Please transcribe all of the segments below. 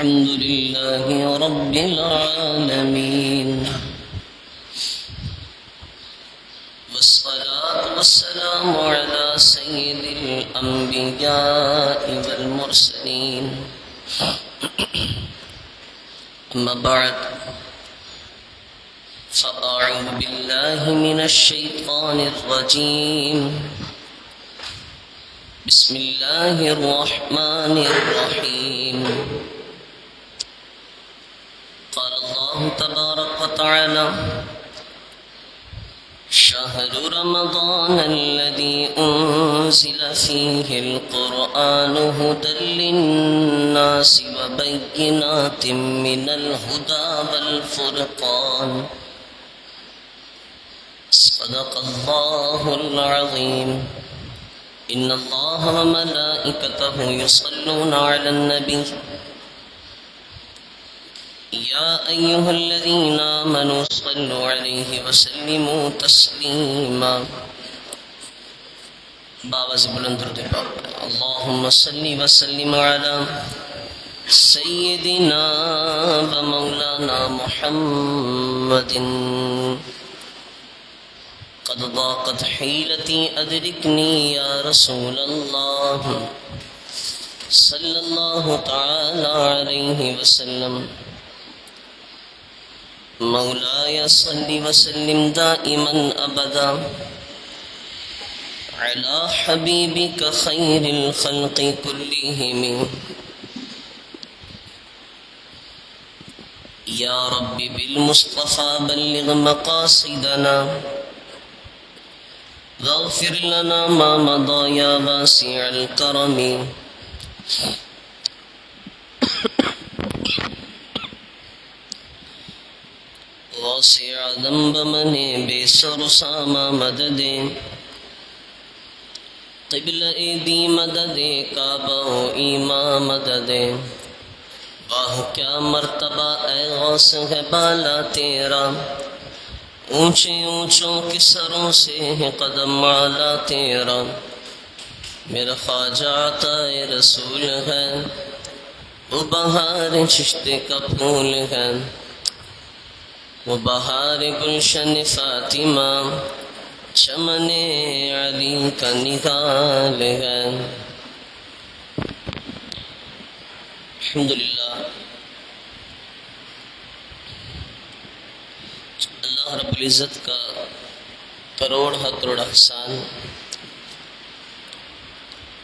الحمد لله رب العالمين، والصلاة والسلام على سيد الأنبياء والمرسلين. أما بعد، فأعوذ بالله من الشيطان الرجيم. بسم الله الرحمن الرحيم. قال الله تبارك وتعالى: شهر رمضان الذي أنزل فيه القرآن هدى للناس وبينات من الهدى والفرقان. صدق الله العظيم. إن الله وملائكته يصلون على النبي يا أيها الذين آمنوا صلوا عليه وسلموا تسليما. باواز بلند اللهم صل وسلم على سيدنا ومولانا محمد. قد ضاقت حيلتي أدركني يا رسول الله صلى الله تعالى عليه وسلم. مولاي صل وسلم دائما أبدا على حبيبك خير الخلق كلهم. يا رب بالمصطفى بلغ مقاصدنا واغفر لنا ما مضى يا واسع الكرم. واسع ذنب من بسر ساما مدد قبل ایدی مدد کعبہ ایما مدد. واہ کیا مرتبہ اے غوث ہے بالا تیرا، اونچے اونچوں کی سروں سے ہے قدم اعلیٰ تیرا. میرا خواجہ عطائے رسول ہے، وہ بہار چشتے کا پھول ہے، وہ بہار گلشن فاطمہ چمن علی کا نگال ہے. الحمدللہ، اللہ رب العزت کا کروڑ کروڑ احسان،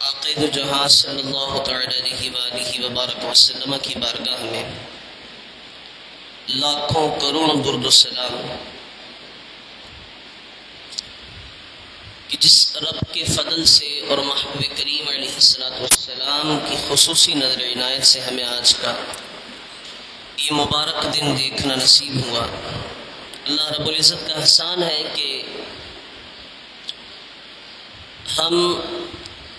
آقا جہاں صلی اللہ تعالی علیہ وآلہ وبارک وسلم کی بارگاہ میں لاکھوں کروڑ درود و سلام کہ جس رب کے فضل سے اور محبوب کریم علیہ السلام کی خصوصی نظر عنایت سے ہمیں آج کا یہ مبارک دن دیکھنا نصیب ہوا. اللہ رب العزت کا احسان ہے کہ ہم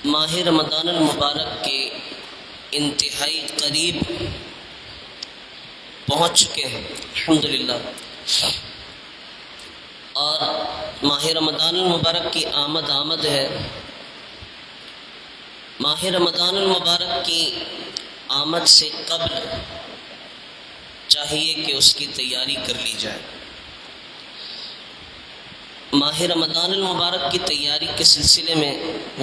ماہ رمضان المبارک کے انتہائی قریب پہنچ چکے ہیں الحمدللہ، اور ماہ رمضان المبارک کی آمد ہے. ماہ رمضان المبارک کی آمد سے قبل چاہیے کہ اس کی تیاری کر لی جائے. ماہ رمضان المبارک کی تیاری کے سلسلے میں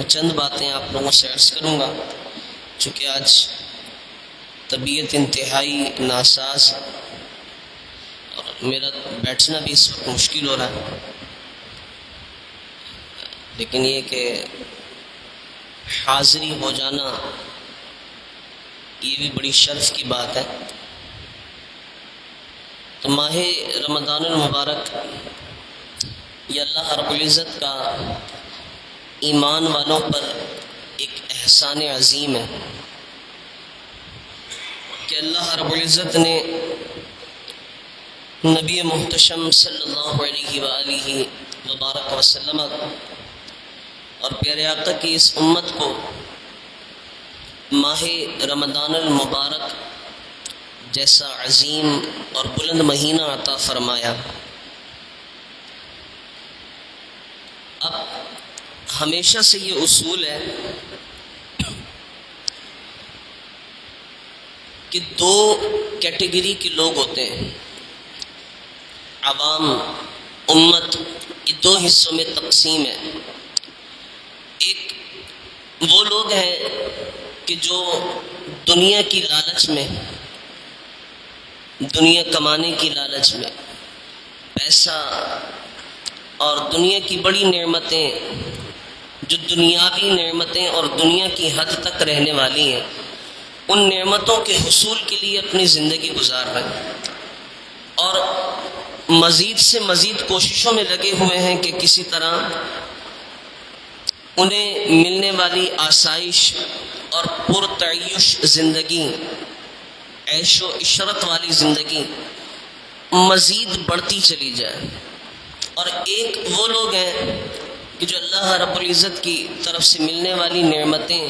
چند باتیں آپ لوگوں سے عرض کروں گا، چونکہ آج طبیعت انتہائی ناساز اور میرا بیٹھنا بھی اس وقت مشکل ہو رہا ہے، لیکن یہ کہ حاضری ہو جانا یہ بھی بڑی شرف کی بات ہے. تو ماہ رمضان المبارک یہ اللہ رب العزت کا ایمان والوں پر ایک احسان عظیم ہے کہ اللہ رب العزت نے نبی محتشم صلی اللہ علیہ وآلہ وبارک وسلم اور پیارے آقا کی اس امت کو ماہ رمضان المبارک جیسا عظیم اور بلند مہینہ عطا فرمایا. اب ہمیشہ سے یہ اصول ہے کہ دو کیٹیگری کے لوگ ہوتے ہیں، عوام، امت، یہ دو حصوں میں تقسیم ہے۔ ایک وہ لوگ ہیں کہ جو دنیا کی لالچ میں، دنیا کمانے کی لالچ میں، پیسہ اور دنیا کی بڑی نعمتیں، جو دنیاوی نعمتیں اور دنیا کی حد تک رہنے والی ہیں، ان نعمتوں کے حصول کے لیے اپنی زندگی گزار رہے ہیں اور مزید سے مزید کوششوں میں لگے ہوئے ہیں کہ کسی طرح انہیں ملنے والی آسائش اور پرتعیش زندگی، عیش و عشرت والی زندگی مزید بڑھتی چلی جائے۔ اور ایک وہ لوگ ہیں کہ جو اللہ رب العزت کی طرف سے ملنے والی نعمتیں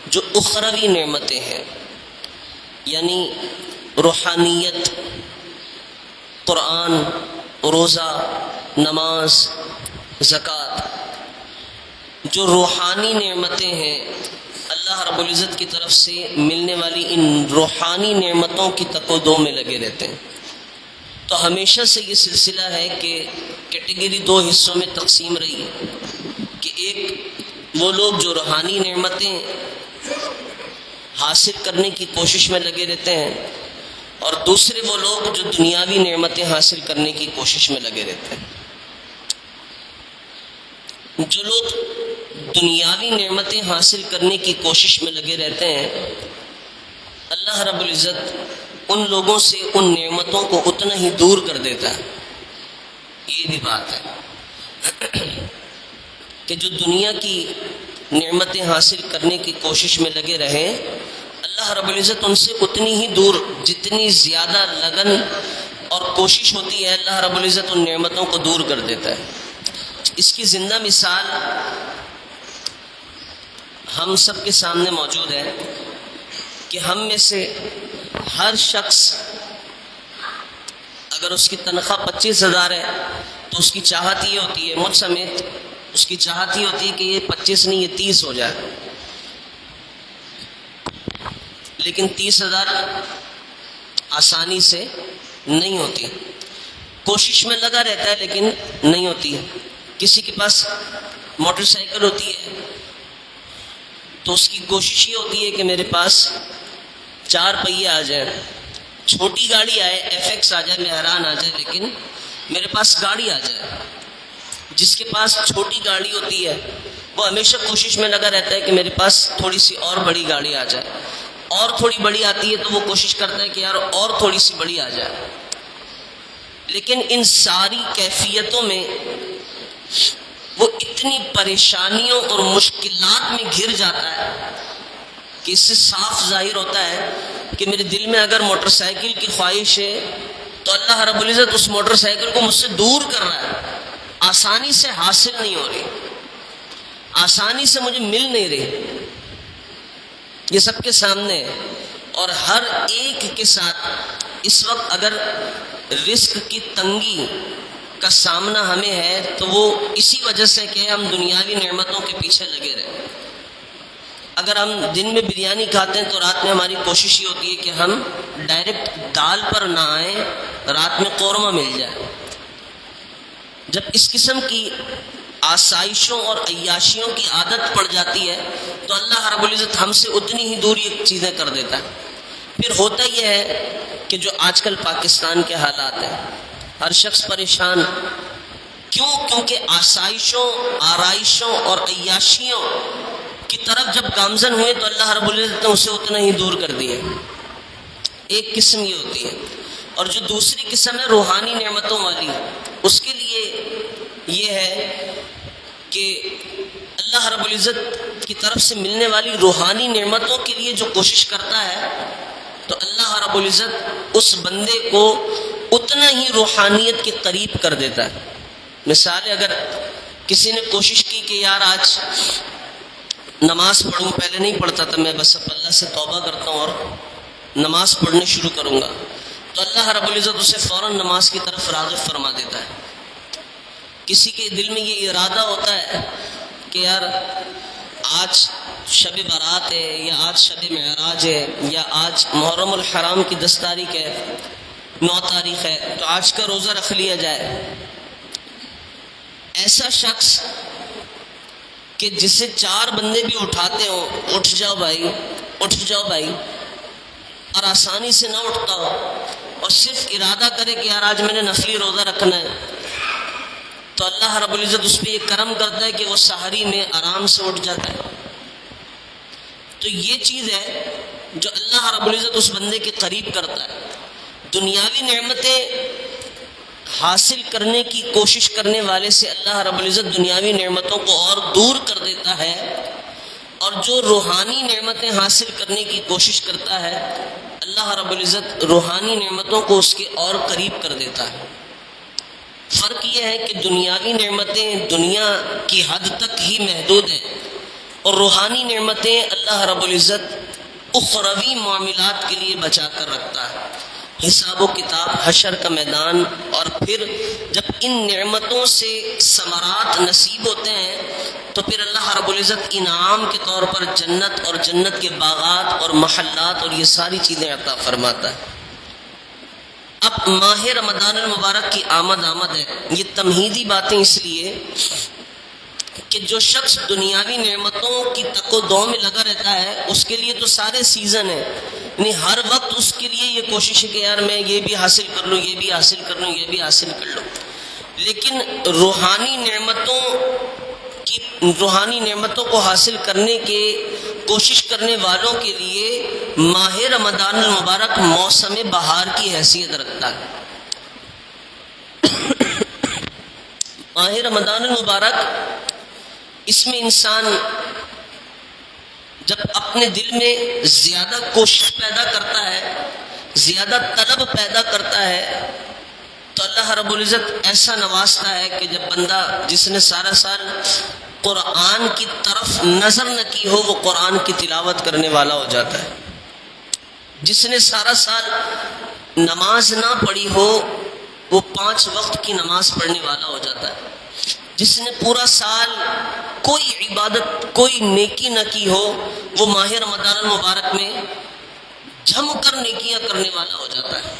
جو اخروی نعمتیں ہیں، یعنی روحانیت، قرآن، روزہ، نماز، زکوٰۃ، جو روحانی نعمتیں ہیں، اللہ رب العزت کی طرف سے ملنے والی ان روحانی نعمتوں کی تک و دو میں لگے رہتے ہیں۔ تو ہمیشہ سے یہ سلسلہ ہے کہ کیٹیگری دو حصوں میں تقسیم رہی ہے کہ ایک وہ لوگ جو روحانی نعمتیں حاصل کرنے کی کوشش میں لگے رہتے ہیں، اور دوسرے وہ لوگ جو دنیاوی نعمتیں حاصل کرنے کی کوشش میں لگے رہتے ہیں۔ جو لوگ دنیاوی نعمتیں حاصل کرنے کی کوشش میں لگے رہتے ہیں، اللہ رب العزت ان لوگوں سے ان نعمتوں کو اتنا ہی دور کر دیتا ہے۔ یہ بھی بات ہے کہ جو دنیا کی نعمتیں حاصل کرنے کی کوشش میں لگے رہیں، اللہ رب العزت ان سے اتنی ہی دور، جتنی زیادہ لگن اور کوشش ہوتی ہے، اللہ رب العزت ان نعمتوں کو دور کر دیتا ہے۔ اس کی زندہ مثال ہم سب کے سامنے موجود ہے کہ ہم میں سے ہر شخص اگر اس کی تنخواہ 25,000 ہے تو اس کی چاہت یہ ہوتی ہے، مجھ سمیت اس کی چاہت یہ ہوتی ہے کہ یہ 25 نہیں، یہ 30 ہو جائے۔ لیکن 30,000 آسانی سے نہیں ہوتی، کوشش میں لگا رہتا ہے لیکن نہیں ہوتی ہے۔ کسی کے پاس موٹر سائیکل ہوتی ہے تو اس کی کوشش یہ ہوتی ہے کہ میرے پاس 4 پہیے آ جائیں، چھوٹی گاڑی آئے، FX آ جائے، مہران آ جائے، لیکن میرے پاس گاڑی آ جائے۔ جس کے پاس چھوٹی گاڑی ہوتی ہے وہ ہمیشہ کوشش میں لگا رہتا ہے کہ میرے پاس تھوڑی سی اور بڑی گاڑی آ جائے، اور تھوڑی بڑی آتی ہے تو وہ کوشش کرتا ہے کہ یار اور تھوڑی سی بڑی آ جائے۔ لیکن ان ساری کیفیتوں میں وہ اتنی پریشانیوں اور مشکلات میں گھر جاتا ہے کہ اس سے صاف ظاہر ہوتا ہے کہ میرے دل میں اگر موٹر سائیکل کی خواہش ہے تو اللہ رب العزت اس موٹر سائیکل کو مجھ سے دور کر رہا ہے، آسانی سے حاصل نہیں ہو رہی، آسانی سے مجھے مل نہیں رہی۔ یہ سب کے سامنے ہے، اور ہر ایک کے ساتھ اس وقت اگر رزق کی تنگی کا سامنا ہمیں ہے تو وہ اسی وجہ سے کہ ہم دنیاوی نعمتوں کے پیچھے لگے رہے۔ اگر ہم دن میں بریانی کھاتے ہیں تو رات میں ہماری کوشش یہ ہوتی ہے کہ ہم ڈائریکٹ دال پر نہ آئیں، رات میں قورمہ مل جائے۔ جب اس قسم کی آسائشوں اور عیاشیوں کی عادت پڑ جاتی ہے تو اللہ رب العزت ہم سے اتنی ہی دور یہ چیزیں کر دیتا ہے۔ پھر ہوتا یہ ہے کہ جو آج کل پاکستان کے حالات ہیں، ہر شخص پریشان، کیونکہ آسائشوں، آرائشوں اور عیاشیوں کی طرف جب گامزن ہوئے تو اللہ رب العزت نے اسے اتنا ہی دور کر دیا۔ ایک قسم یہ ہوتی ہے، اور جو دوسری قسم ہے روحانی نعمتوں والی، اس کے لیے یہ ہے کہ اللہ رب العزت کی طرف سے ملنے والی روحانی نعمتوں کے لیے جو کوشش کرتا ہے تو اللہ رب العزت اس بندے کو اتنا ہی روحانیت کے قریب کر دیتا ہے۔ مثال اگر کسی نے کوشش کی کہ یار آج نماز پڑھوں، پہلے نہیں پڑھتا تھا میں، بس اب اللہ سے توبہ کرتا ہوں اور نماز پڑھنے شروع کروں گا، تو اللہ رب العزت اسے فوراً نماز کی طرف راغب فرما دیتا ہے۔ کسی کے دل میں یہ ارادہ ہوتا ہے کہ یار آج شب برات ہے یا آج شب معراج ہے یا آج محرم الحرام کی 10 تاریخ ہے، 9 تاریخ ہے، تو آج کا روزہ رکھ لیا جائے۔ ایسا شخص کہ جسے 4 بندے بھی اٹھاتے ہوں، اٹھ جاؤ بھائی، اٹھ جاؤ بھائی، اور آسانی سے نہ اٹھتا ہو اور صرف ارادہ کرے کہ یار آج میں نے نفلی روزہ رکھنا ہے، تو اللہ رب العزت اس پہ یہ کرم کرتا ہے کہ وہ سحری میں آرام سے اٹھ جاتا ہے۔ تو یہ چیز ہے جو اللہ رب العزت اس بندے کے قریب کرتا ہے۔ دنیاوی نعمتیں حاصل کرنے کی کوشش کرنے والے سے اللہ رب العزت دنیاوی نعمتوں کو اور دور کر دیتا ہے، اور جو روحانی نعمتیں حاصل کرنے کی کوشش کرتا ہے اللہ رب العزت روحانی نعمتوں کو اس کے اور قریب کر دیتا ہے۔ فرق یہ ہے کہ دنیاوی نعمتیں دنیا کی حد تک ہی محدود ہیں، اور روحانی نعمتیں اللہ رب العزت اخروی معاملات کے لیے بچا کر رکھتا ہے۔ حساب و کتاب، حشر کا میدان، اور پھر جب ان نعمتوں سے ثمرات نصیب ہوتے ہیں تو پھر اللہ رب العزت انعام کے طور پر جنت اور جنت کے باغات اور محلات اور یہ ساری چیزیں عطا فرماتا ہے۔ اب ماہ رمضان المبارک کی آمد ہے، یہ تمہیدی باتیں اس لیے کہ جو شخص دنیاوی نعمتوں کی تک و دو میں لگا رہتا ہے اس کے لیے تو سارے سیزن ہیں، یعنی ہر وقت اس کے لیے یہ کوشش ہے کہ یار میں یہ بھی حاصل کر لوں، یہ بھی حاصل کر لوں، یہ بھی حاصل کر لوں۔ لیکن روحانی نعمتوں کو حاصل کرنے کے کوشش کرنے والوں کے لیے ماہ رمضان المبارک موسم بہار کی حیثیت رکھتا ہے۔ ماہ رمضان المبارک، اس میں انسان جب اپنے دل میں زیادہ کوشش پیدا کرتا ہے، زیادہ طلب پیدا کرتا ہے، تو اللہ رب العزت ایسا نوازتا ہے کہ جب بندہ جس نے سارا سال قرآن کی طرف نظر نہ کی ہو وہ قرآن کی تلاوت کرنے والا ہو جاتا ہے، جس نے سارا سال نماز نہ پڑھی ہو وہ 5 وقت کی نماز پڑھنے والا ہو جاتا ہے، جس نے پورا سال کوئی عبادت کوئی نیکی نہ کی ہو وہ ماہ رمضان المبارک میں جم کر نیکیاں کرنے والا ہو جاتا ہے۔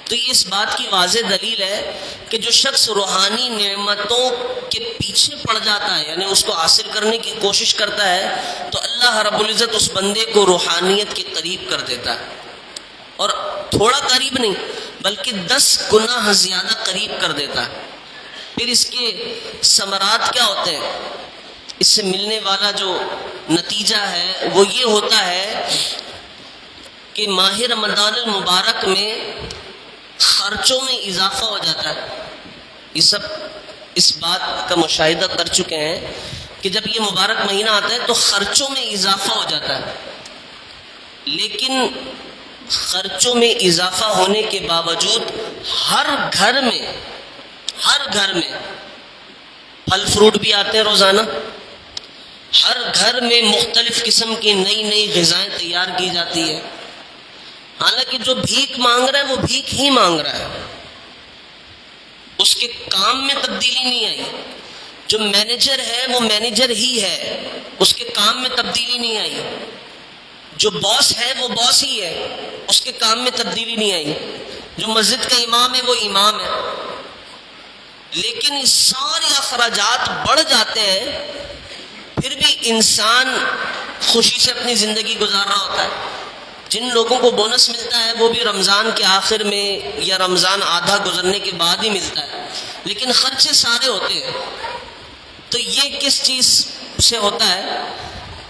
تو یہ اس بات کی واضح دلیل ہے کہ جو شخص روحانی نعمتوں کے پیچھے پڑ جاتا ہے، یعنی اس کو حاصل کرنے کی کوشش کرتا ہے، تو اللہ رب العزت اس بندے کو روحانیت کے قریب کر دیتا ہے، اور تھوڑا قریب نہیں بلکہ 10 گنا زیادہ قریب کر دیتا ہے۔ پھر اس کے ثمرات کیا ہوتے ہیں؟ اس سے ملنے والا جو نتیجہ ہے وہ یہ ہوتا ہے کہ ماہ رمضان المبارک میں خرچوں میں اضافہ ہو جاتا ہے۔ یہ سب اس بات کا مشاہدہ کر چکے ہیں کہ جب یہ مبارک مہینہ آتا ہے تو خرچوں میں اضافہ ہو جاتا ہے، لیکن خرچوں میں اضافہ ہونے کے باوجود ہر گھر میں پھل فروٹ بھی آتے ہیں روزانہ، ہر گھر میں مختلف قسم کی نئی غذائیں تیار کی جاتی ہے۔ حالانکہ جو بھیک مانگ رہا ہے وہ بھیک ہی مانگ رہا ہے، اس کے کام میں تبدیلی نہیں آئی۔ جو مینیجر ہے وہ مینیجر ہی ہے، اس کے کام میں تبدیلی نہیں آئی۔ جو باس ہے وہ باس ہی ہے، اس کے کام میں تبدیلی نہیں آئی۔ جو مسجد کا امام ہے وہ امام ہے، لیکن یہ سارے اخراجات بڑھ جاتے ہیں پھر بھی انسان خوشی سے اپنی زندگی گزار رہا ہوتا ہے۔ جن لوگوں کو بونس ملتا ہے وہ بھی رمضان کے آخر میں یا رمضان آدھا گزرنے کے بعد ہی ملتا ہے، لیکن خرچے سارے ہوتے ہیں۔ تو یہ کس چیز سے ہوتا ہے؟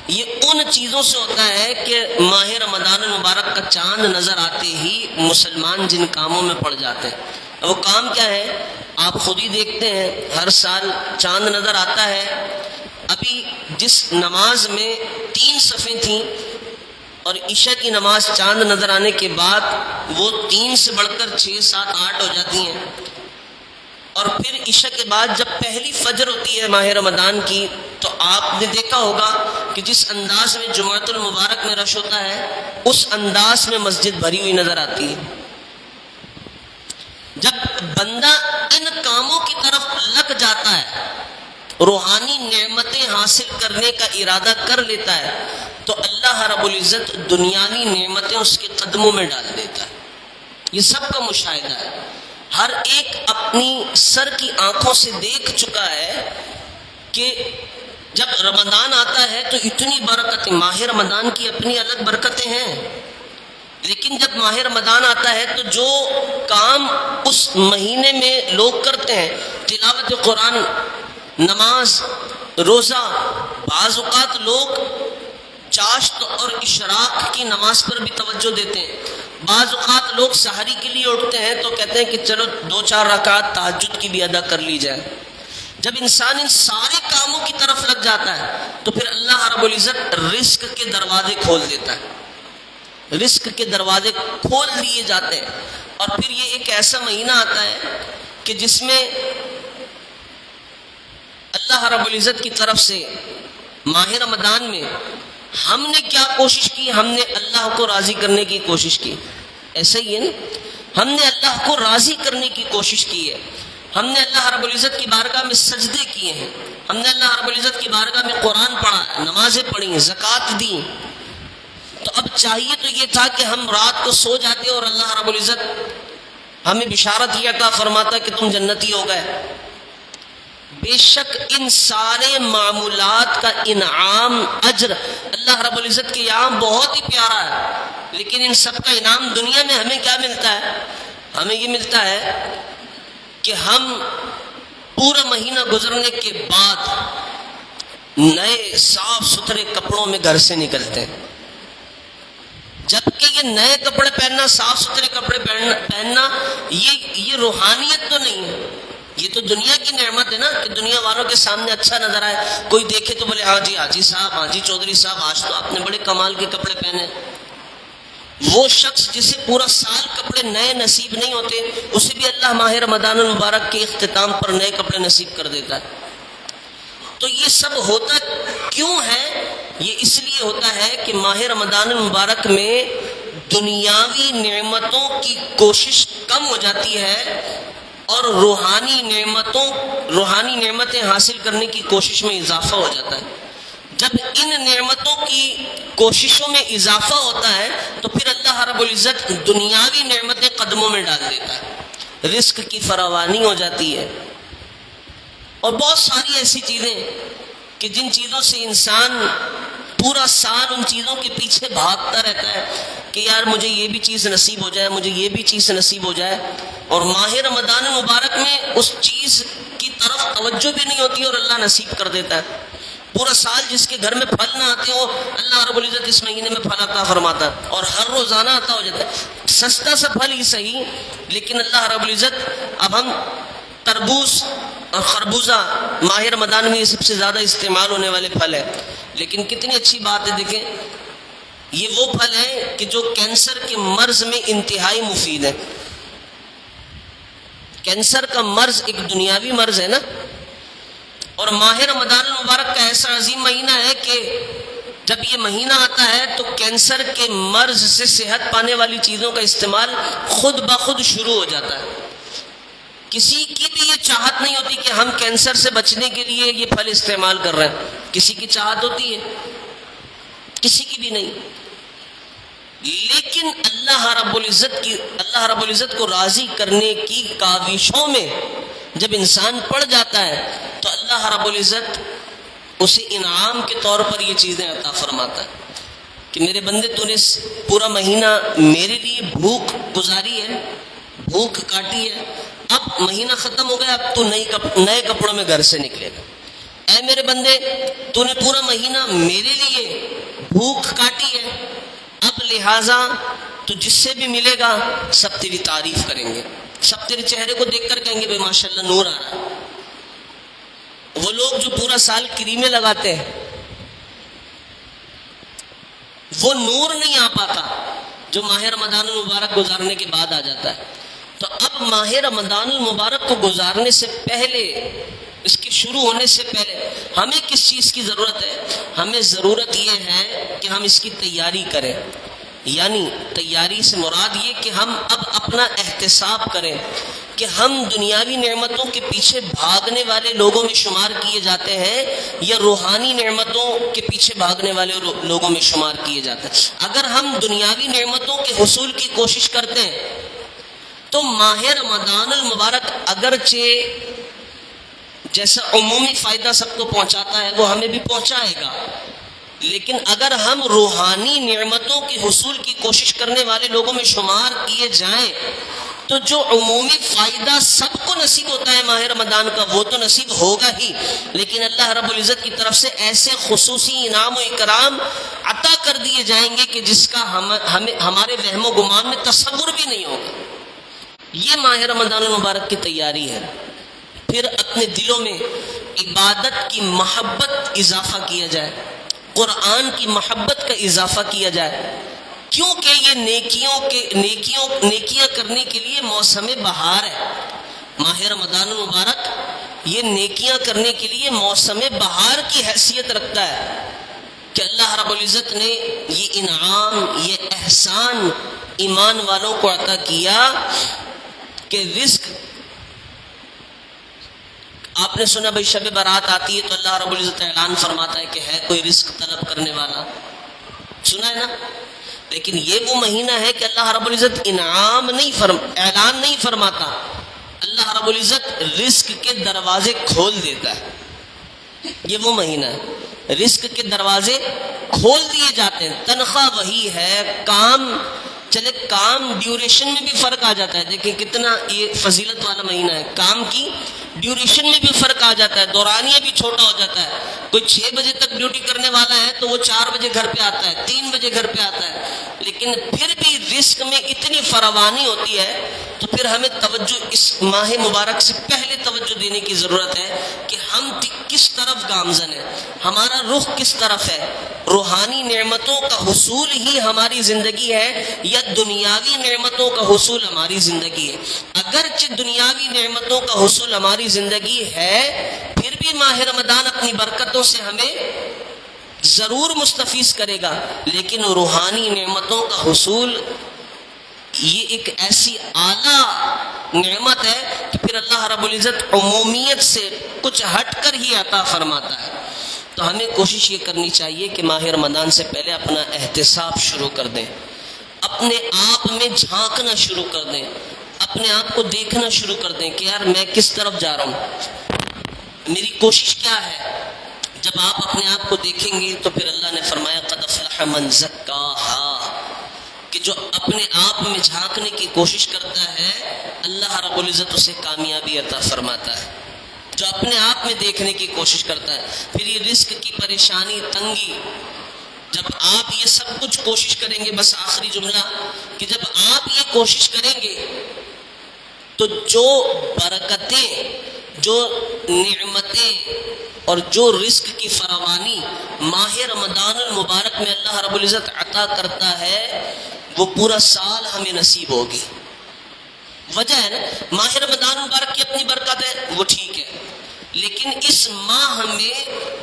یہ ان چیزوں سے ہوتا ہے کہ ماہ رمضان المبارک کا چاند نظر آتے ہی مسلمان جن کاموں میں پڑ جاتے ہیں۔ وہ کام کیا ہے؟ آپ خود ہی دیکھتے ہیں، ہر سال چاند نظر آتا ہے۔ ابھی جس نماز میں 3 صفیں تھیں اور عشاء کی نماز چاند نظر آنے کے بعد وہ 3 سے بڑھ کر 6، 7، 8 ہو جاتی ہیں، اور پھر عشاء کے بعد جب پہلی فجر ہوتی ہے ماہ رمضان کی تو آپ نے دیکھا ہوگا کہ جس انداز میں جمعۃ المبارک میں رش ہوتا ہے اس انداز میں مسجد بھری ہوئی نظر آتی ہے۔ جب بندہ ان کاموں کی طرف لگ جاتا ہے روحانی نعمتیں حاصل کرنے کا ارادہ کر لیتا ہے تو اللہ رب العزت دنیاوی نعمتیں اس کے قدموں میں ڈال دیتا ہے. یہ سب کا مشاہدہ ہے. ہر ایک اپنی سر کی آنکھوں سے دیکھ چکا ہے کہ جب رمضان آتا ہے تو اتنی برکتیں، ماہ رمضان کی اپنی الگ برکتیں ہیں، لیکن جب ماہ رمضان آتا ہے تو جو کام اس مہینے میں لوگ کرتے ہیں، تلاوت قرآن، نماز، روزہ، بعض اوقات لوگ چاشت اور اشراق کی نماز پر بھی توجہ دیتے ہیں، بعض اوقات لوگ سحری کے لیے اٹھتے ہیں تو کہتے ہیں کہ چلو 2-4 رکعت تہجد کی بھی ادا کر لی جائے. جب انسان ان سارے کاموں کی طرف لگ جاتا ہے تو پھر اللہ رب العزت رزق کے دروازے کھول دیتا ہے، رزق کے دروازے کھول دیے جاتے ہیں. اور پھر یہ ایک ایسا مہینہ آتا ہے کہ جس میں اللہ رب العزت کی طرف سے ماہ رمضان میں ہم نے کیا کوشش کی؟ ہم نے اللہ کو راضی کرنے کی کوشش کی. ایسا ہی ہے نا، ہم نے اللہ کو راضی کرنے کی کوشش کی ہے. ہم نے اللہ رب العزت کی بارگاہ میں سجدے کیے ہیں، ہم نے اللہ رب العزت کی بارگاہ میں قرآن پڑھا، نمازیں پڑھی، زکوٰۃ دی. تو اب چاہیے تو یہ تھا کہ ہم رات کو سو جاتے اور اللہ رب العزت ہمیں بشارت یہ عطا فرماتا کہ تم جنتی ہو گئے. بے شک ان سارے معمولات کا انعام، اجر اللہ رب العزت کے یہاں بہت ہی پیارا ہے، لیکن ان سب کا انعام دنیا میں ہمیں کیا ملتا ہے؟ ہمیں یہ ملتا ہے کہ ہم پورا مہینہ گزرنے کے بعد نئے صاف ستھرے کپڑوں میں گھر سے نکلتے ہیں. جبکہ یہ نئے کپڑے پہننا، صاف ستھرے کپڑے پہننا یہ روحانیت تو نہیں ہے، یہ تو دنیا کی نعمت ہے نا کہ دنیا والوں کے سامنے اچھا نظر آئے، کوئی دیکھے تو بولے ہاں جی حاجی صاحب، ہاں جی چودھری صاحب، آج تو آپ نے بڑے کمال کے کپڑے پہنے. وہ شخص جسے پورا سال کپڑے نئے نصیب نہیں ہوتے، اسے بھی اللہ ماہ رمضان المبارک کے اختتام پر نئے کپڑے نصیب کر دیتا ہے. تو یہ سب ہوتا کیوں ہے؟ یہ اس لیے ہوتا ہے کہ ماہ رمضان المبارک میں دنیاوی نعمتوں کی کوشش کم ہو جاتی ہے اور روحانی نعمتیں حاصل کرنے کی کوشش میں اضافہ ہو جاتا ہے. جب ان نعمتوں کی کوششوں میں اضافہ ہوتا ہے تو پھر اللہ رب العزت دنیاوی نعمتیں قدموں میں ڈال دیتا ہے، رزق کی فراوانی ہو جاتی ہے. اور بہت ساری ایسی چیزیں کہ جن چیزوں سے انسان پورا سال ان چیزوں کے پیچھے بھاگتا رہتا ہے کہ یار مجھے یہ بھی چیز نصیب ہو جائے، مجھے یہ بھی چیز نصیب ہو جائے، اور ماہ رمضان مبارک میں اس چیز کی طرف توجہ بھی نہیں ہوتی اور اللہ نصیب کر دیتا ہے. پورا سال جس کے گھر میں پھل نہ آتے ہو، اللہ رب العزت اس مہینے میں پھل عطا فرماتا ہے اور ہر روزانہ عطا ہو جاتا ہے. سستا سا پھل ہی صحیح، لیکن اللہ رب العزت، اب ہم تربوز اور خربوزہ ماہ رمضان میں یہ سب سے زیادہ استعمال ہونے والے پھل ہیں، لیکن کتنی اچھی بات ہے، دیکھیں یہ وہ پھل ہیں کہ جو کینسر کے مرض میں انتہائی مفید ہے. کینسر کا مرض ایک دنیاوی مرض ہے نا، اور ماہ رمضان المبارک کا ایسا عظیم مہینہ ہے کہ جب یہ مہینہ آتا ہے تو کینسر کے مرض سے صحت پانے والی چیزوں کا استعمال خود بخود شروع ہو جاتا ہے. کسی کی بھی یہ چاہت نہیں ہوتی کہ ہم کینسر سے بچنے کے لیے یہ پھل استعمال کر رہے ہیں. کسی کی چاہت ہوتی ہے؟ کسی کی بھی نہیں. لیکن اللہ رب العزت کو راضی کرنے کی کاوشوں میں جب انسان پڑ جاتا ہے تو اللہ رب العزت اسے انعام کے طور پر یہ چیزیں عطا فرماتا ہے کہ میرے بندے تو نے پورا مہینہ میرے لیے بھوک گزاری ہے، بھوک کاٹی ہے، اب مہینہ ختم ہو گیا، اب تو نئے کپڑوں میں گھر سے نکلے گا. اے میرے بندے، تو نے پورا مہینہ میرے لیے بھوک کاٹی ہے، اب لہٰذا تو جس سے بھی ملے گا سب تیری تعریف کریں گے، سب تیرے چہرے کو دیکھ کر کہیں گے بھائی ماشاءاللہ نور آ رہا ہے. وہ لوگ جو پورا سال کریمیں لگاتے ہیں وہ نور نہیں آ پاتا جو ماہ رمضان المبارک گزارنے کے بعد آ جاتا ہے. تو اب ماہ رمضان المبارک کو گزارنے سے پہلے، اس کے شروع ہونے سے پہلے ہمیں کس چیز کی ضرورت ہے؟ ہمیں ضرورت یہ ہے کہ ہم اس کی تیاری کریں. یعنی تیاری سے مراد یہ کہ ہم اب اپنا احتساب کریں کہ ہم دنیاوی نعمتوں کے پیچھے بھاگنے والے لوگوں میں شمار کیے جاتے ہیں یا روحانی نعمتوں کے پیچھے بھاگنے والے لوگوں میں شمار کیے جاتے ہیں؟ اگر ہم دنیاوی نعمتوں کے حصول کی کوشش کرتے ہیں تو ماہ رمضان المبارک اگرچہ جیسا عمومی فائدہ سب کو پہنچاتا ہے وہ ہمیں بھی پہنچائے گا، لیکن اگر ہم روحانی نعمتوں کے حصول کی کوشش کرنے والے لوگوں میں شمار کیے جائیں تو جو عمومی فائدہ سب کو نصیب ہوتا ہے ماہ رمضان کا وہ تو نصیب ہوگا ہی، لیکن اللہ رب العزت کی طرف سے ایسے خصوصی انعام و اکرام عطا کر دیے جائیں گے کہ جس کا ہمارے وہم و گمان میں تصور بھی نہیں ہوگا۔ یہ ماہ رمضان المبارک کی تیاری ہے۔ پھر اپنے دلوں میں عبادت کی محبت اضافہ کیا جائے، قرآن کی محبت کا اضافہ کیا جائے، کیونکہ یہ نیکیاں کرنے کے لیے موسم بہار ہے۔ ماہ رمضان المبارک یہ نیکیاں کرنے کے لیے موسم بہار کی حیثیت رکھتا ہے کہ اللہ رب العزت نے یہ انعام، یہ احسان ایمان والوں کو عطا کیا کہ رزق، آپ نے سنا بھائی شب برات آتی ہے تو اللہ رب العزت اعلان فرماتا ہے کہ ہے کوئی رزق طلب کرنے والا، سنا ہے نا؟ لیکن یہ وہ مہینہ ہے کہ اللہ رب العزت اعلان نہیں فرماتا، اللہ رب العزت رزق کے دروازے کھول دیتا ہے۔ یہ وہ مہینہ ہے رزق کے دروازے کھول دیے جاتے ہیں، تنخواہ وہی ہے، کام ڈیوریشن میں بھی فرق آ جاتا ہے۔ دیکھیں کتنا یہ فضیلت والا مہینہ ہے، کام کی ڈیوریشن میں بھی فرق آ جاتا ہے، دورانیہ بھی چھوٹا ہو جاتا ہے۔ کوئی 6 بجے تک ڈیوٹی کرنے والا ہے تو وہ 4 بجے گھر پہ آتا ہے، 3 بجے گھر پہ آتا ہے، لیکن پھر بھی رزق میں اتنی فراوانی ہوتی ہے تو پھر ہمیں توجہ اس ماہ مبارک سے پہلے توجہ دینے کی ضرورت ہے کہ ہم کس طرف گامزن ہیں، ہمارا رخ کس طرف ہے، روحانی نعمتوں کا حصول ہی ہماری زندگی ہے یا دنیاوی نعمتوں کا حصول ہماری زندگی ہے۔ اگرچہ دنیاوی نعمتوں کا حصول ہماری زندگی ہے پھر بھی ماہ رمضان اپنی برکتوں سے ہمیں ضرور مستفیض کرے گا، لیکن روحانی نعمتوں کا حصول یہ ایک ایسی اعلیٰ نعمت ہے کہ پھر اللہ رب العزت عمومیت سے کچھ ہٹ کر ہی عطا فرماتا ہے۔ تو ہمیں کوشش یہ کرنی چاہیے کہ ماہ رمضان سے پہلے اپنا احتساب شروع کر دیں، اپنے آپ میں جھانکنا شروع کر دیں، اپنے آپ کو دیکھنا شروع کر دیں کہ یار میں کس طرف جا رہا ہوں، میری کوشش کیا ہے۔ جب آپ اپنے آپ کو دیکھیں گے تو پھر اللہ نے فرمایا قد افلح من زکاہا، کہ جو اپنے آپ میں جھانکنے کی کوشش کرتا ہے اللہ رب العزت اسے کامیابی عطا فرماتا ہے۔ جو اپنے آپ میں دیکھنے کی کوشش کرتا ہے، پھر یہ رزق کی پریشانی، تنگی، جب آپ یہ سب کچھ کوشش کریں گے، بس آخری جملہ کہ جب آپ یہ کوشش کریں گے تو جو برکتیں، جو نعمتیں اور جو رزق کی فراوانی ماہ رمضان المبارک میں اللہ رب العزت عطا کرتا ہے وہ پورا سال ہمیں نصیب ہوگی۔ وجہ ہے نا، ماہ رمضان المبارک کی اپنی برکت ہے وہ ٹھیک ہے، لیکن اس ماہ میں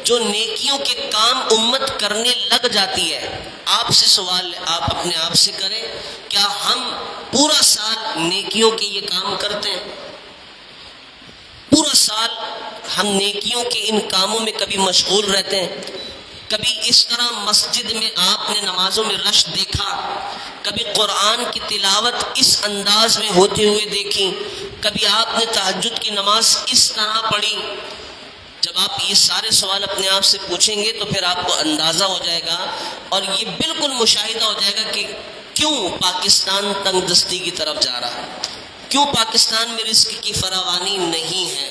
جو نیکیوں کے کام امت کرنے لگ جاتی ہے، آپ سے سوال ہے، آپ اپنے آپ سے کریں، کیا ہم پورا سال نیکیوں کے یہ کام کرتے ہیں؟ پورا سال ہم نیکیوں کے ان کاموں میں کبھی مشغول رہتے ہیں؟ کبھی اس طرح مسجد میں آپ نے نمازوں میں رش دیکھا؟ کبھی قرآن کی تلاوت اس انداز میں ہوتے ہوئے دیکھی؟ کبھی آپ نے تہجد کی نماز اس طرح پڑھی؟ جب آپ یہ سارے سوال اپنے آپ سے پوچھیں گے تو پھر آپ کو اندازہ ہو جائے گا اور یہ بالکل مشاہدہ ہو جائے گا کہ کیوں پاکستان تنگ دستی کی طرف جا رہا ہے، کیوں پاکستان میں رزق کی فراوانی نہیں ہے۔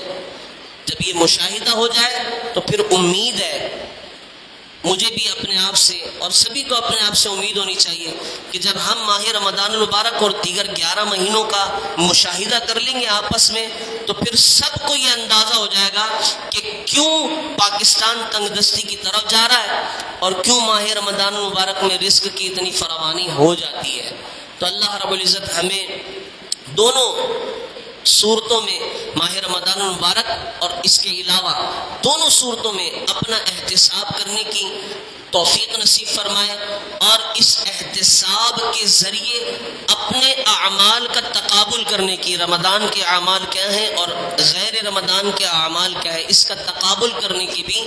جب یہ مشاہدہ ہو جائے تو پھر امید ہے، مجھے بھی اپنے آپ سے اور سبھی کو اپنے آپ سے امید ہونی چاہیے کہ جب ہم ماہ رمضان المبارک اور دیگر 11 مہینوں کا مشاہدہ کر لیں گے آپس میں تو پھر سب کو یہ اندازہ ہو جائے گا کہ کیوں پاکستان تنگ دستی کی طرف جا رہا ہے اور کیوں ماہ رمضان المبارک میں رزق کی اتنی فراوانی ہو جاتی ہے۔ تو اللہ رب العزت ہمیں دونوں صورتوں میں، ماہ رمضان المبارک اور اس کے علاوہ دونوں صورتوں میں اپنا احتساب کرنے کی، توفیق نصیب فرمائے اور اس احتساب کے ذریعے اپنے اعمال کا تقابل کرنے کی، رمضان کے اعمال کیا ہیں اور غیر رمضان کے اعمال کیا ہے، اس کا تقابل کرنے کی بھی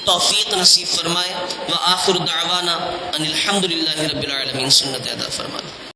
توفیق نصیب فرمائے۔ وآخر دعوانا ان الحمد للہ رب العالمین، سنت ادا فرمائے۔